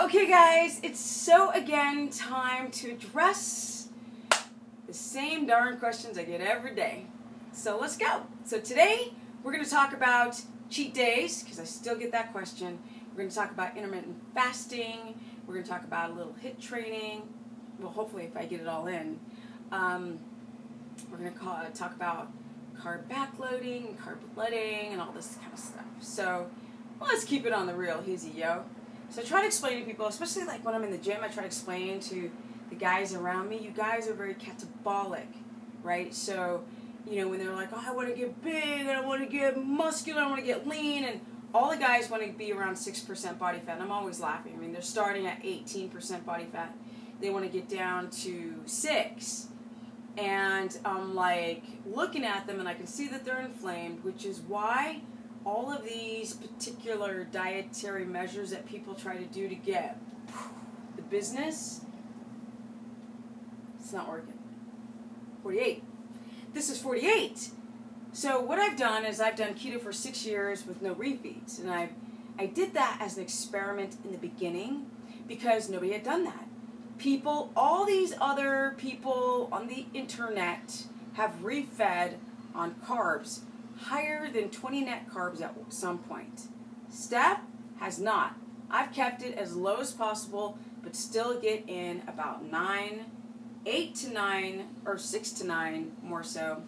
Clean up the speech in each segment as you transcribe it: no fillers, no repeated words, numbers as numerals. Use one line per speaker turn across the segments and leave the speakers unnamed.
Okay guys, it's so again time to address the same darn questions I get every day. So let's go. So today we're going to talk about cheat days, because I still get that question. We're going to talk about intermittent fasting. We're going to talk about a little HIIT training. Well, hopefully if I get it all in. We're going to talk about carb backloading, carb bloating, and all this kind of stuff. So let's keep it on the real, easy, yo. So I try to explain to people, especially like when I'm in the gym, I try to explain to the guys around me, you guys are very catabolic, right? So, you know, when they're like, oh, I want to get big, and I want to get muscular, I want to get lean, and all the guys want to be around 6% body fat, and I'm always laughing. I mean, they're starting at 18% body fat. They want to get down to 6. And I'm like looking at them, and I can see that they're inflamed, which is why all of these particular dietary measures that people try to do to get the business, it's not working. 48. This is 48. So what I've done is I've done keto for 6 years with no refeeds, and I did that as an experiment in the beginning because nobody had done that. People, all these other people on the internet have refed on carbs higher than 20 net carbs at some point. Steph has not. I've kept it as low as possible, but still get in about 8 to 9, or 6 to 9 more so,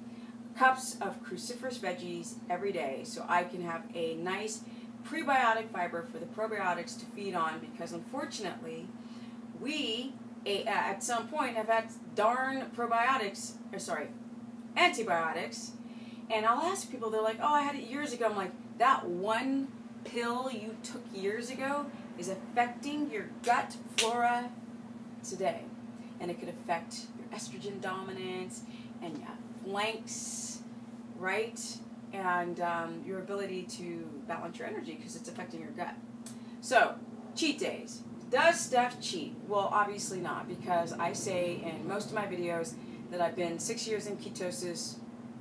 cups of cruciferous veggies every day, so I can have a nice prebiotic fiber for the probiotics to feed on, because unfortunately, we at some point have had darn antibiotics, and I'll ask people, they're like, oh, I had it years ago. I'm like, that one pill you took years ago is affecting your gut flora today, and it could affect your estrogen dominance and your flanks, right, and your ability to balance your energy, because it's affecting your gut. So, cheat days. Does Steph cheat? Well, obviously not, because I say in most of my videos that I've been 6 years in ketosis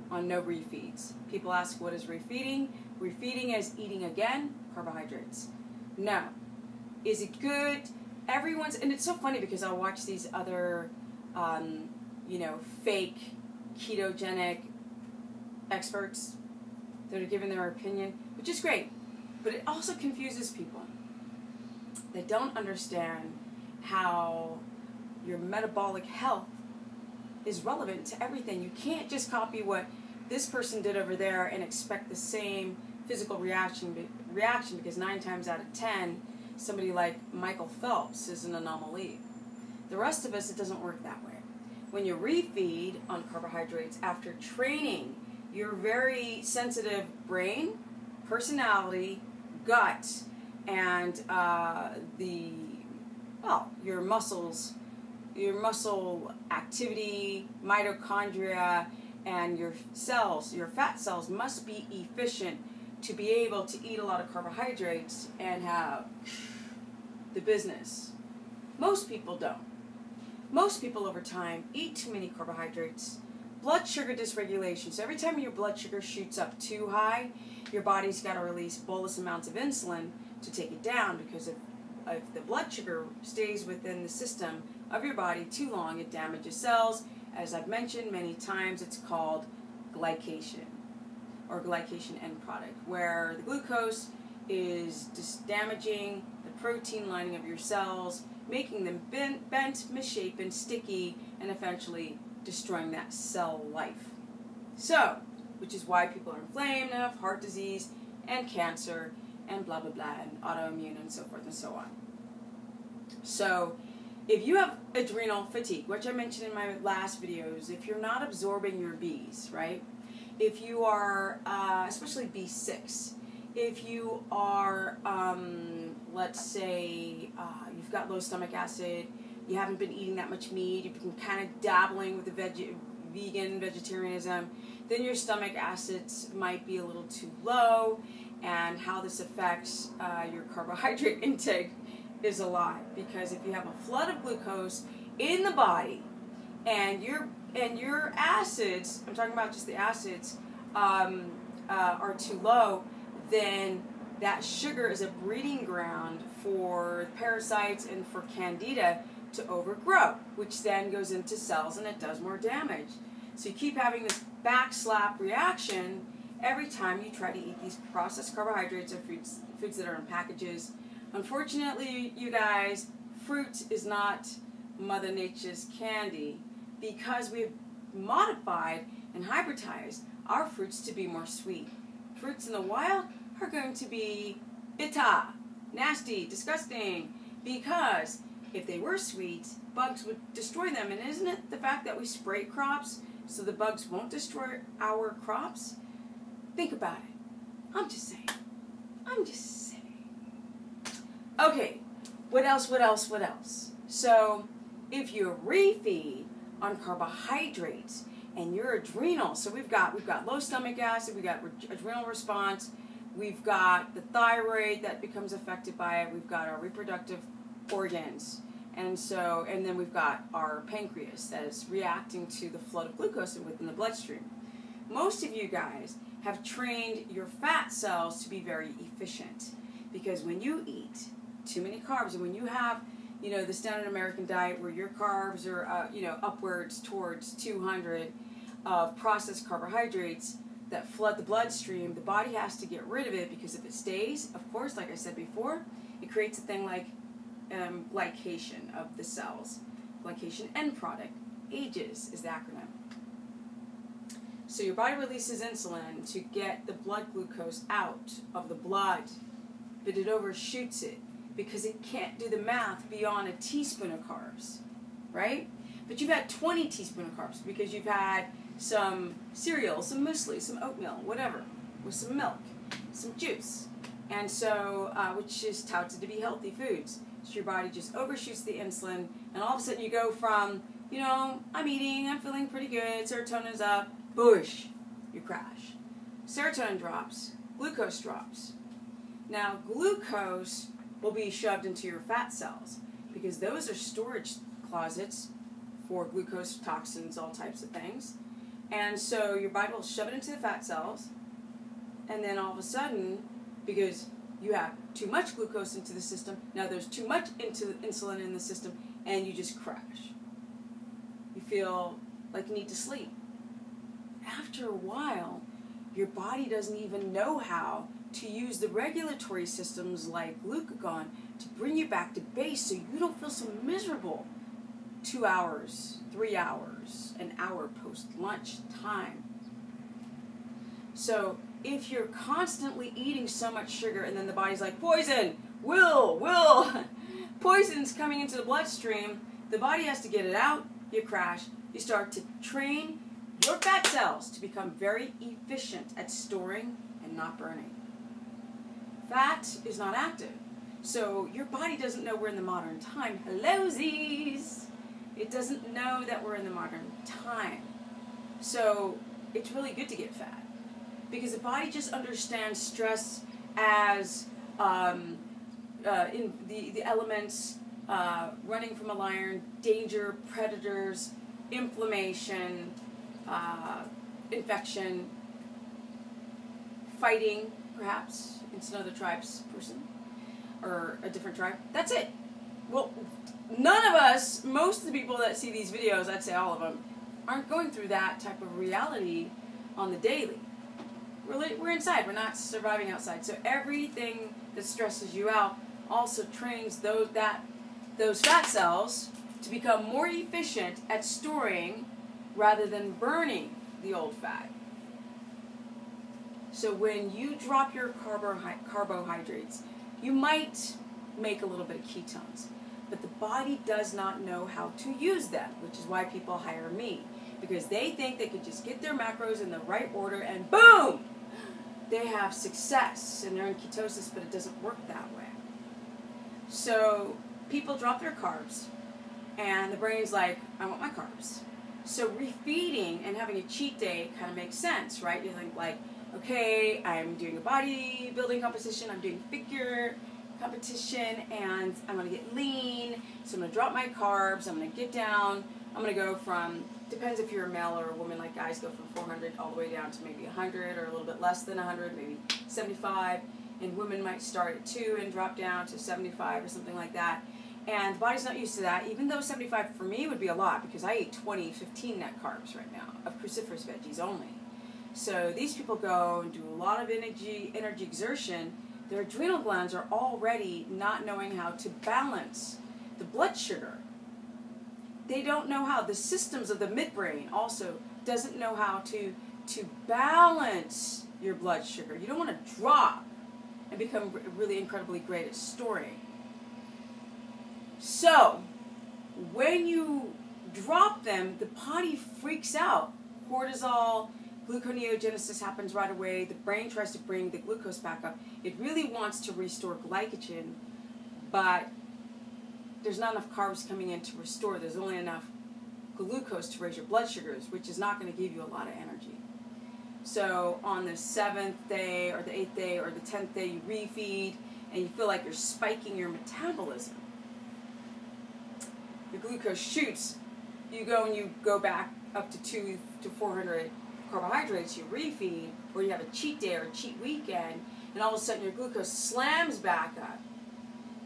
on no refeeds. People ask, what is refeeding? Refeeding is eating again carbohydrates. No. Is it good? And it's so funny because I'll watch these other, fake ketogenic experts that are giving their opinion, which is great, but it also confuses people. They don't understand how your metabolic health is relevant to everything. You can't just copy what this person did over there and expect the same physical reaction, because 9 times out of 10, somebody like Michael Phelps is an anomaly. The rest of us, it doesn't work that way. When you refeed on carbohydrates after training, your very sensitive brain, personality, gut, and your muscles, your muscle activity, mitochondria, and your cells, your fat cells must be efficient to be able to eat a lot of carbohydrates and have the business. Most people don't. Most people over time eat too many carbohydrates. Blood sugar dysregulation. So every time your blood sugar shoots up too high, your body's got to release bolus amounts of insulin to take it down, because if the blood sugar stays within the system of your body too long, it damages cells. As I've mentioned many times, it's called glycation, or glycation end product, where the glucose is just damaging the protein lining of your cells, making them bent, misshapen, sticky, and eventually destroying that cell life. So, which is why people are inflamed, have heart disease, and cancer, and blah, blah, blah, and autoimmune, and so forth and so on. So, if you have adrenal fatigue, which I mentioned in my last videos, if you're not absorbing your Bs, right? If you are, especially B6, if you are, let's say, you've got low stomach acid, you haven't been eating that much meat, you've been kind of dabbling with the vegetarianism, then your stomach acids might be a little too low, and how this affects your carbohydrate intake is a lot, because if you have a flood of glucose in the body and your acids, I'm talking about just the acids, are too low, then that sugar is a breeding ground for parasites and for candida to overgrow, which then goes into cells and it does more damage. So you keep having this backslap reaction every time you try to eat these processed carbohydrates or foods that are in packages. Unfortunately, you guys, fruit is not Mother Nature's candy because we've modified and hybridized our fruits to be more sweet. Fruits in the wild are going to be bitter, nasty, disgusting, because if they were sweet, bugs would destroy them. And isn't it the fact that we spray crops so the bugs won't destroy our crops? Think about it. I'm just saying. I'm just saying. Okay, what else? So, if you refeed on carbohydrates and your adrenals, so we've got low stomach acid, we've got adrenal response, we've got the thyroid that becomes affected by it, we've got our reproductive organs, and then we've got our pancreas that is reacting to the flood of glucose within the bloodstream. Most of you guys have trained your fat cells to be very efficient, because when you eat too many carbs, and when you have, the standard American diet where your carbs are, upwards towards 200 of processed carbohydrates that flood the bloodstream, the body has to get rid of it, because if it stays, of course, like I said before, it creates a thing like glycation of the cells. Glycation end product. AGES is the acronym. So your body releases insulin to get the blood glucose out of the blood, but it overshoots it because it can't do the math beyond a teaspoon of carbs, right? But you've had 20 teaspoons of carbs because you've had some cereal, some muesli, some oatmeal, whatever, with some milk, some juice, and so, which is touted to be healthy foods. So your body just overshoots the insulin, and all of a sudden you go from, I'm eating, I'm feeling pretty good, serotonin's up, boosh, you crash. Serotonin drops, glucose drops. Now, glucose will be shoved into your fat cells because those are storage closets for glucose, toxins, all types of things. And so your body will shove it into the fat cells, and then all of a sudden, because you have too much glucose into the system, now there's too much insulin in the system, and you just crash. You feel like you need to sleep. After a while, your body doesn't even know how to use the regulatory systems like glucagon to bring you back to base so you don't feel so miserable 2 hours, 3 hours, an hour post-lunch time. So if you're constantly eating so much sugar and then the body's like, poison, poison's coming into the bloodstream, the body has to get it out, you crash, you start to train your fat cells to become very efficient at storing and not burning. Fat is not active. So your body doesn't know we're in the modern time. Hello-sies! It doesn't know that we're in the modern time. So it's really good to get fat, because the body just understands stress as in the elements, running from a lion, danger, predators, inflammation, infection, fighting, perhaps. It's another tribe's person, or a different tribe. That's it. Well, none of us, most of the people that see these videos, I'd say all of them, aren't going through that type of reality on the daily. We're inside. We're not surviving outside. So everything that stresses you out also trains those fat cells to become more efficient at storing rather than burning the old fat. So when you drop your carbohydrates, you might make a little bit of ketones, but the body does not know how to use them, which is why people hire me, because they think they could just get their macros in the right order and boom, they have success and they're in ketosis, but it doesn't work that way. So people drop their carbs and the brain's like, I want my carbs. So refeeding and having a cheat day kind of makes sense, right? You think like, okay, I'm doing a bodybuilding competition, I'm doing figure competition, and I'm going to get lean, so I'm going to drop my carbs, I'm going to get down, I'm going to go from, depends if you're a male or a woman, like guys go from 400 all the way down to maybe 100 or a little bit less than 100, maybe 75, and women might start at 2 and drop down to 75 or something like that. And the body's not used to that, even though 75 for me would be a lot because I eat 20, 15 net carbs right now of cruciferous veggies only. So these people go and do a lot of energy exertion. Their adrenal glands are already not knowing how to balance the blood sugar. They don't know how. The systems of the midbrain also doesn't know how to balance your blood sugar. You don't want to drop and become really incredibly great at storing. So, when you drop them, the body freaks out. Cortisol, gluconeogenesis happens right away. The brain tries to bring the glucose back up. It really wants to restore glycogen, but there's not enough carbs coming in to restore. There's only enough glucose to raise your blood sugars, which is not going to give you a lot of energy. So on the 7th day or the 8th day or the 10th day, you refeed and you feel like you're spiking your metabolism. Your glucose shoots. You go back up to 200 to 400 carbohydrates, you refeed, or you have a cheat day or a cheat weekend, and all of a sudden your glucose slams back up.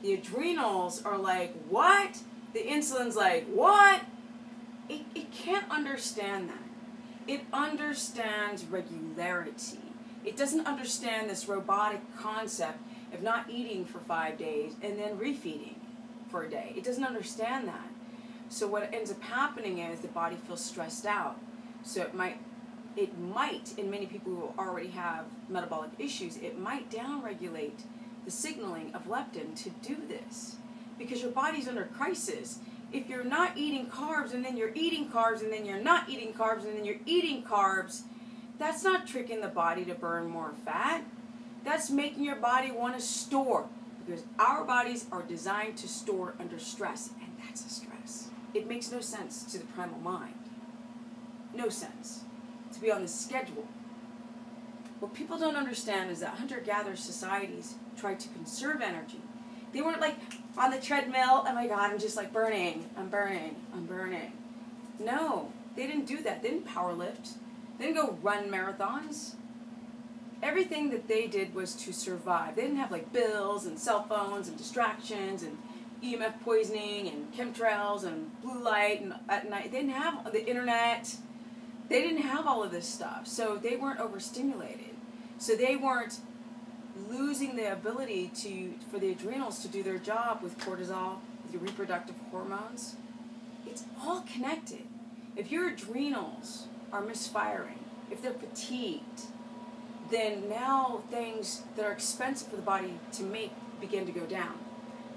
The adrenals are like, what? The insulin's like, what? It can't understand that. It understands regularity. It doesn't understand this robotic concept of not eating for 5 days and then refeeding for a day. It doesn't understand that. So what ends up happening is the body feels stressed out. So it might, in many people who already have metabolic issues, it might downregulate the signaling of leptin to do this because your body's under crisis. If you're not eating carbs and then you're eating carbs and then you're not eating carbs and then you're eating carbs, that's not tricking the body to burn more fat. That's making your body want to store, because our bodies are designed to store under stress, and that's a stress. It makes no sense to the primal mind. No sense to be on this schedule. What people don't understand is that hunter-gatherer societies tried to conserve energy. They weren't like on the treadmill, oh my God, I'm just like burning, I'm burning, I'm burning. No, they didn't do that. They didn't power lift. They didn't go run marathons. Everything that they did was to survive. They didn't have like bills and cell phones and distractions and EMF poisoning and chemtrails and blue light and at night. They didn't have the internet. They didn't have all of this stuff. So they weren't overstimulated. So they weren't losing the ability for the adrenals to do their job with cortisol, with your reproductive hormones. It's all connected. If your adrenals are misfiring, if they're fatigued, then now things that are expensive for the body to make begin to go down.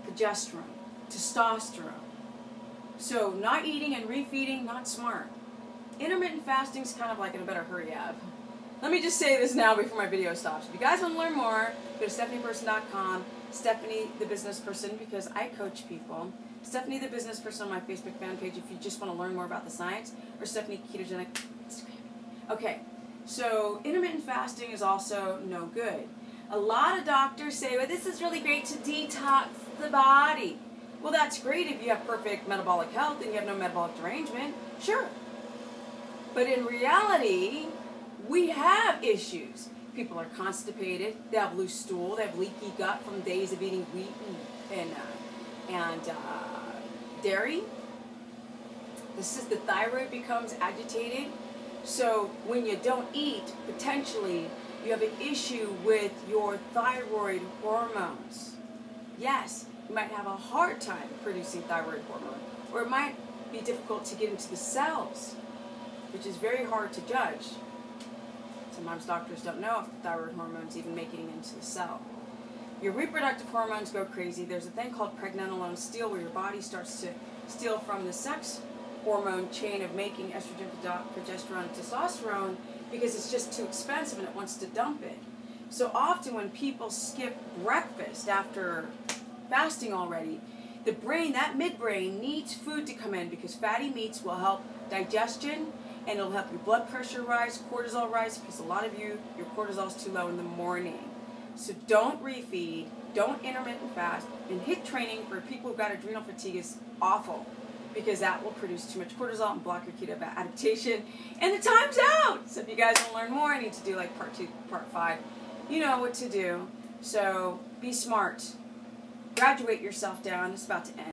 Progesterone, testosterone. So not eating and refeeding, not smart. Intermittent fasting is kind of like in a better hurry up. Let me just say this now before my video stops. If you guys want to learn more, go to stephanieperson.com, Stephanie the Business Person, because I coach people. Stephanie the Business Person on my Facebook fan page if you just want to learn more about the science, or Stephanie Ketogenic Instagram. Okay, so intermittent fasting is also no good. A lot of doctors say, well, this is really great to detox the body. Well, that's great if you have perfect metabolic health and you have no metabolic derangement. Sure. But in reality, we have issues. People are constipated, they have loose stool, they have leaky gut from days of eating wheat and dairy. The thyroid becomes agitated. So when you don't eat, potentially you have an issue with your thyroid hormones. Yes, you might have a hard time producing thyroid hormone, or it might be difficult to get into the cells, which is very hard to judge. Sometimes doctors don't know if the thyroid hormone's even making it into the cell. Your reproductive hormones go crazy. There's a thing called pregnenolone steal, where your body starts to steal from the sex hormone chain of making estrogen, progesterone, and testosterone, because it's just too expensive and it wants to dump it. So often when people skip breakfast after fasting already, the brain, that midbrain, needs food to come in, because fatty meats will help digestion, and it'll help your blood pressure rise, cortisol rise, because a lot of you, your cortisol is too low in the morning. So don't refeed, don't intermittent fast, and HIIT training for people who've got adrenal fatigue is awful, because that will produce too much cortisol and block your keto adaptation, and the time's out! So if you guys want to learn more, I need to do like part 2, part 5. You know what to do. So be smart. Graduate yourself down. It's about to end.